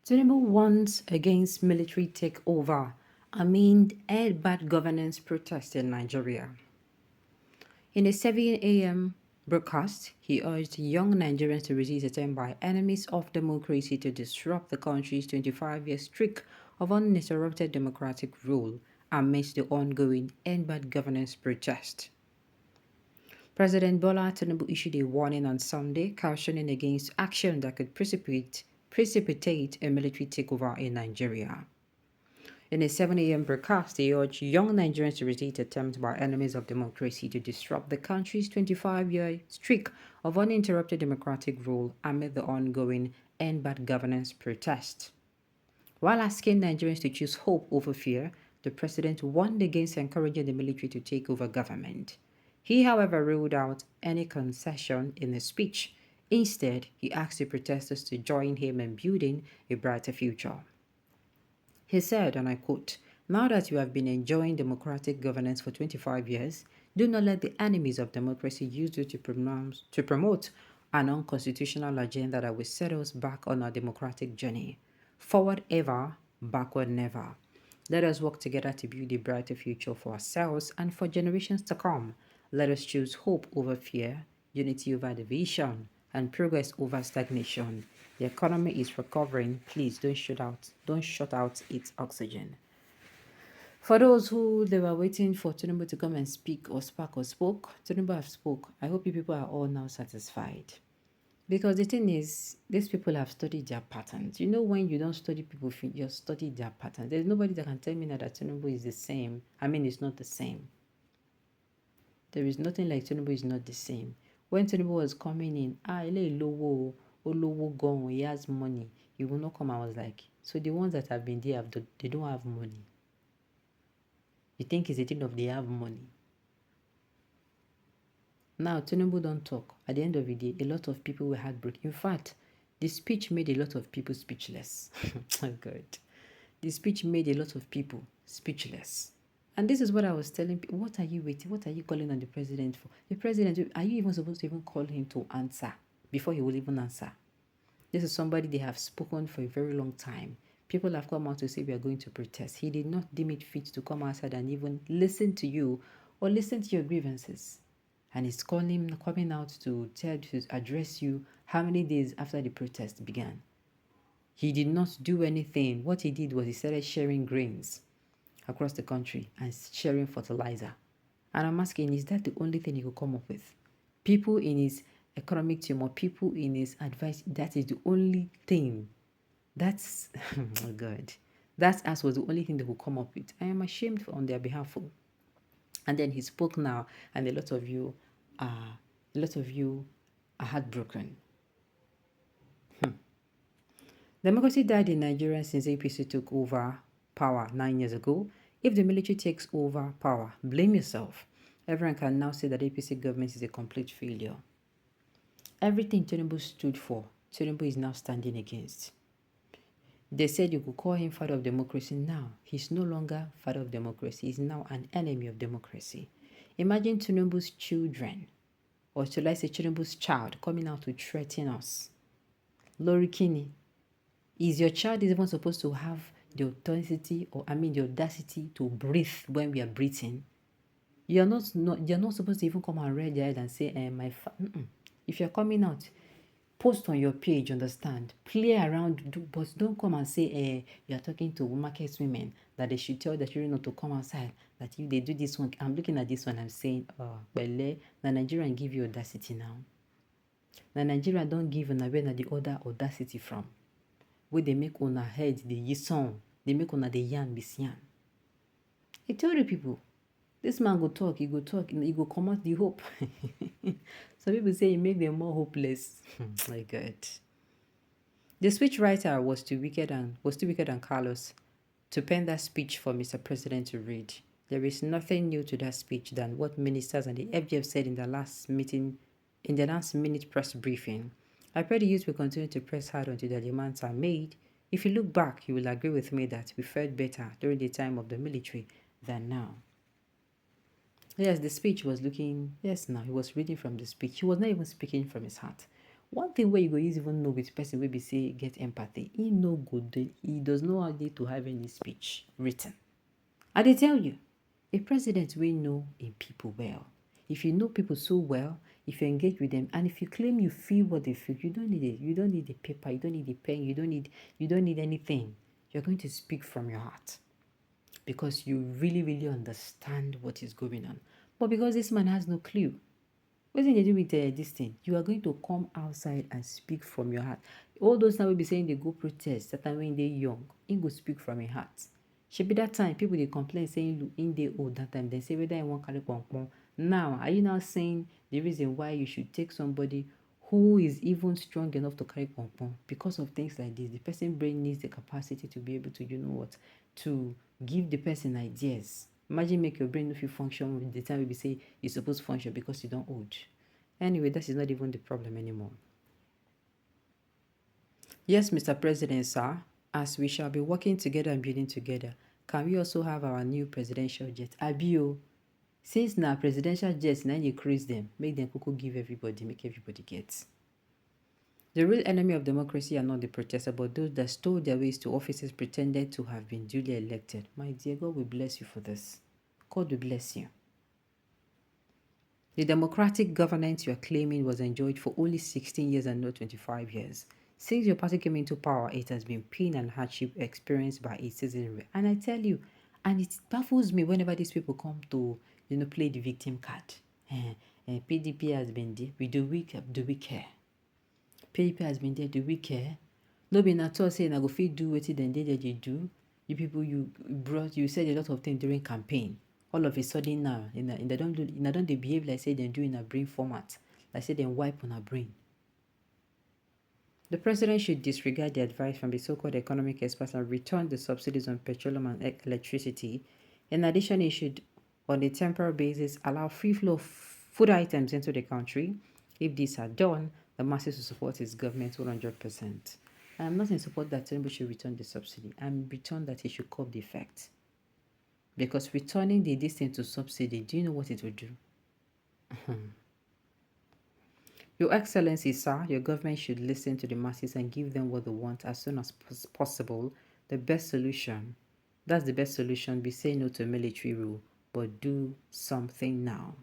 Tinubu warns against military takeover amid bad governance protest in Nigeria. In a 7 a.m. broadcast, he urged young Nigerians to resist attempt by enemies of democracy to disrupt the country's 25-year streak of uninterrupted democratic rule amidst the ongoing bad governance protest. President Bola Tinubu issued a warning on Sunday, cautioning against action that could precipitate a military takeover in Nigeria. In a 7 a.m. broadcast, he urged young Nigerians to resist attempts by enemies of democracy to disrupt the country's 25-year streak of uninterrupted democratic rule amid the ongoing end bad governance protest. While asking Nigerians to choose hope over fear, the president warned against encouraging the military to take over government. He, however, ruled out any concession in his speech. Instead, he asked the protesters to join him in building a brighter future. He said, and I quote, "Now that you have been enjoying democratic governance for 25 years, do not let the enemies of democracy use you to promote an unconstitutional agenda that will set us back on our democratic journey. Forward ever, backward never. Let us work together to build a brighter future for ourselves and for generations to come. Let us choose hope over fear, unity over division, and progress over stagnation. The economy is recovering. Please don't shut out its oxygen." For those who they were waiting for Tinubu to come and speak or spark or spoke, Tinubu have spoke. I hope you people are all now satisfied. Because the thing is, these people have studied their patterns. You know, when you don't study people, you study their patterns. There's nobody that can tell me now that Tinubu is the same. I mean, it's not the same. There is nothing like Tinubu is not the same. When Tinubu was coming in, ele lowo, olowo gone, he has money. He will not come. I was like, so the ones that have been there, they don't have money. You think it's a thing of they have money. Now, Tinubu don't talk. At the end of the day, a lot of people were heartbroken. In fact, the speech made a lot of people speechless. Oh, God. The speech made a lot of people speechless. And this is what I was telling people. What are you waiting? What are you calling on the president for? The president, are you even supposed to even call him to answer before he will even answer? This is somebody they have spoken for a very long time. People have come out to say we are going to protest. He did not deem it fit to come outside and even listen to you or listen to your grievances. And he's coming out to address you how many days after the protest began. He did not do anything. What he did was he started sharing grains across the country and sharing fertilizer. And I'm asking, is that the only thing he could come up with? People in his economic team or people in his advice, that is the only thing. That's, oh God, that as was the only thing they could come up with. I am ashamed on their behalf. And then he spoke now, and a lot of you are heartbroken. Democracy died in Nigeria since APC took over power 9 years ago. If the military takes over power, blame yourself. Everyone can now say that APC government is a complete failure. Everything Tinubu stood for, Tinubu is now standing against. They said you could call him father of democracy. Now, he's no longer father of democracy. He's now an enemy of democracy. Imagine Tinubu's children, or should I say Tinubu's child, coming out to threaten us. Lori Kini, is your child even supposed to have the audacity to breathe when we are breathing? You're not supposed to even come and raise your head and say, if you're coming out, post on your page, understand? Play around, but don't come and say, you're talking to market women, that they should tell the children not to come outside, that if they do this one, I'm looking at this one, I'm saying, the Nigerian give you audacity now. The Nigerian don't give where the other audacity from. Where they make on our head, the yison, they make on the yarn, bis yarn. I tell the people, this man go talk, he go come out the hope. Some people say he make them more hopeless. My God. The speechwriter was too wicked and callous to pen that speech for Mr. President to read. There is nothing new to that speech than what ministers and the FGF said in the last minute press briefing. I pray the youth will continue to press hard until their demands are made. If you look back, you will agree with me that we fared better during the time of the military than now. Yes, the speech was looking, now he was reading from the speech. He was not even speaking from his heart. One thing where you go use even know with person will be say get empathy. He no good. He does not need to have any speech written. I dey tell you, a president will know in people well. If you know people so well, if you engage with them, and if you claim you feel what they feel, you don't need it. You don't need a paper. You don't need a pen. You don't need anything. You're going to speak from your heart because you really, really understand what is going on. But because this man has no clue, what did they do with this thing? You are going to come outside and speak from your heart. All those time will be saying they go protest. That time when they're young, he go speak from your heart. Should be that time people they complain saying look in they old that time. They say whether I want carry pom. Now, are you now saying the reason why you should take somebody who is even strong enough to carry pom? Because of things like this, the person brain needs the capacity to be able to, you know what, to give the person ideas. Imagine make your brain if you function with the time we say you're supposed to function because you don't old. Anyway, that is not even the problem anymore. Yes, Mr. President, sir, as we shall be working together and building together, can we also have our new presidential jet? Abio, since now presidential jets, now you increase them, make them cocoa give everybody, make everybody get. The real enemy of democracy are not the protesters, but those that stole their ways to offices pretended to have been duly elected. My dear, God will bless you for this. God will bless you. The democratic governance you are claiming was enjoyed for only 16 years and not 25 years. Since your party came into power, it has been pain and hardship experienced by its citizenry. And I tell you, and it baffles me whenever these people come to, play the victim card. PDP has been there. Do we care? PDP has been there. Do we care? No be at all saying I go fit do wetin dem dey there dey do. You people you said a lot of things during campaign. All of a sudden now, they don't they behave like say they do in a brain format, like say they wipe on a brain. The president should disregard the advice from the so-called economic experts and return the subsidies on petroleum and electricity. In addition, he should, on a temporary basis, allow free flow of food items into the country. If these are done, the masses will support his government 100%. I'm not in support that Tinubu should return the subsidy. I'm in return that he should curb the effect. Because returning the distance to subsidy, do you know what it will do? Your Excellency, sir, your government should listen to the masses and give them what they want as soon as possible. The best solution, that's the best solution, be say no to military rule, but do something now.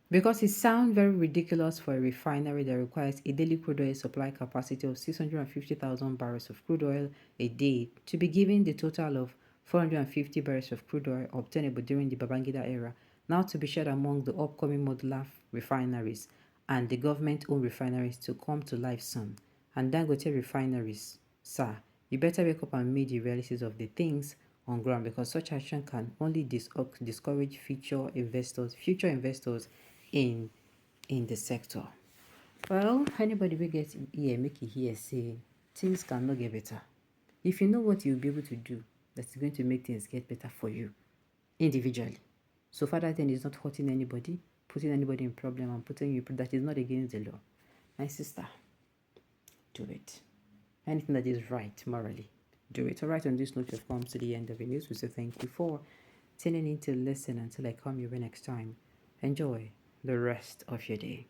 Because it sounds very ridiculous for a refinery that requires a daily crude oil supply capacity of 650,000 barrels of crude oil a day to be given the total of 450 barrels of crude oil obtainable during the Babangida era, now to be shared among the upcoming modular refineries and the government-owned refineries to come to life soon. And Dangote refineries, sir, you better wake up and meet the realities of the things on ground, because such action can only discourage future investors in the sector. Well, anybody will get here, make it here say things cannot get better. If you know what you'll be able to do, that's going to make things get better for you individually. So far that thing is not hurting anybody, putting anybody in problem, and putting you that is not against the law. My sister, do it. Anything that is right morally, do it. All right, on this note, we've come to the end of the news. We say thank you for tuning in to listen until I come your way next time. Enjoy the rest of your day.